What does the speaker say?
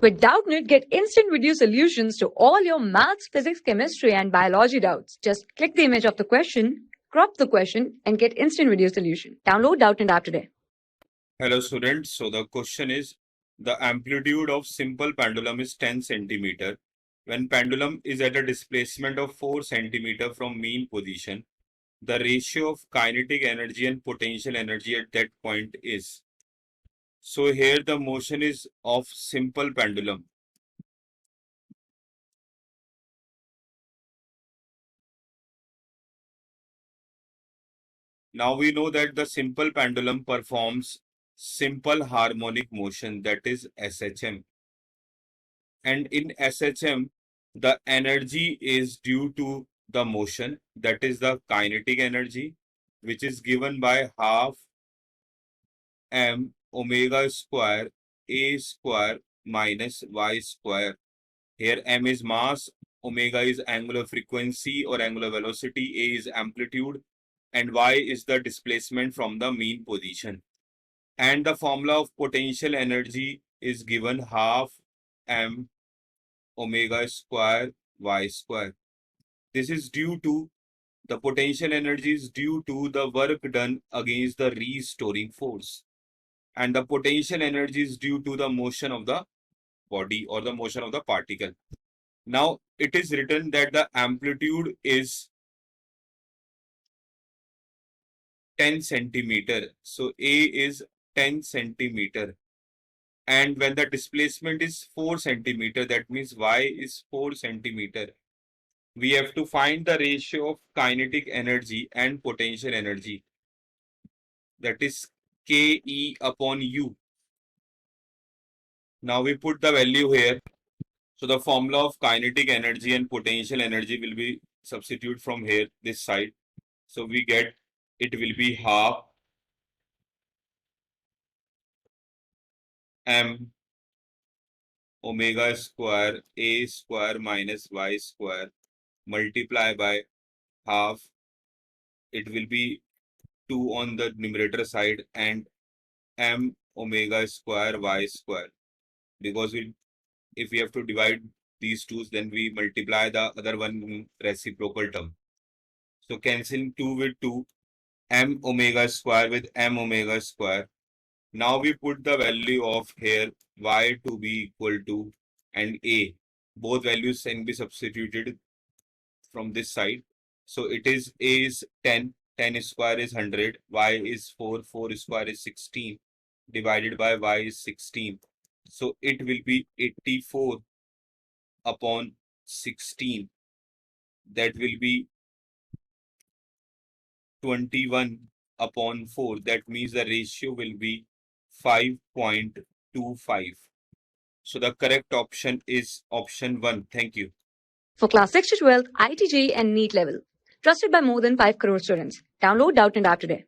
With Doubtnut, get instant video solutions to all your maths, physics, chemistry, and biology doubts. Just click the image of the question, crop the question, and get instant video solution. Download Doubtnut app today. Hello students, so the question is, the amplitude of simple pendulum is 10 centimeter. When pendulum is at a displacement of 4 centimeter from mean position, the ratio of kinetic energy and potential energy at that point is. So here the motion is of simple pendulum. Now we know that the simple pendulum performs simple harmonic motion, that is SHM. And in SHM, the energy is due to the motion, that is the kinetic energy, which is given by half m omega square a square minus y square. Here m is mass, omega is angular frequency or angular velocity, a is amplitude, and y is the displacement from the mean position. And the formula of potential energy is given half m omega square y square. This is due to the potential energy is due to the work done against the restoring force. And the potential energy is due to the motion of the body or the motion of the particle. Now it is written that the amplitude is 10 centimeter. So A is 10 centimeter. And when the displacement is 4 centimeter, that means Y is 4 centimeter. We have to find the ratio of kinetic energy and potential energy. That is Ke upon U. Now we put the value here. So the formula of kinetic energy and potential energy will be substitute from here, this side. So we get it will be half m omega square a square minus y square multiply by half. It will be 2 on the numerator side and m omega square y square, because if we have to divide these twos, then we multiply the other one reciprocal term. So cancelling 2 with 2, m omega square with m omega square. Now we put the value of here y to be equal to and a. Both values can be substituted from this side. So it is a is 10, 10 square is 100, y is 4, 4 square is 16, divided by y is 16. So it will be 84 upon 16. That will be 21 upon 4. That means the ratio will be 5.25. So the correct option is option 1. Thank you. For class 6 to 12, IIT JEE and NEET level. Trusted by more than 5 crore students. Download Doubtnut app today.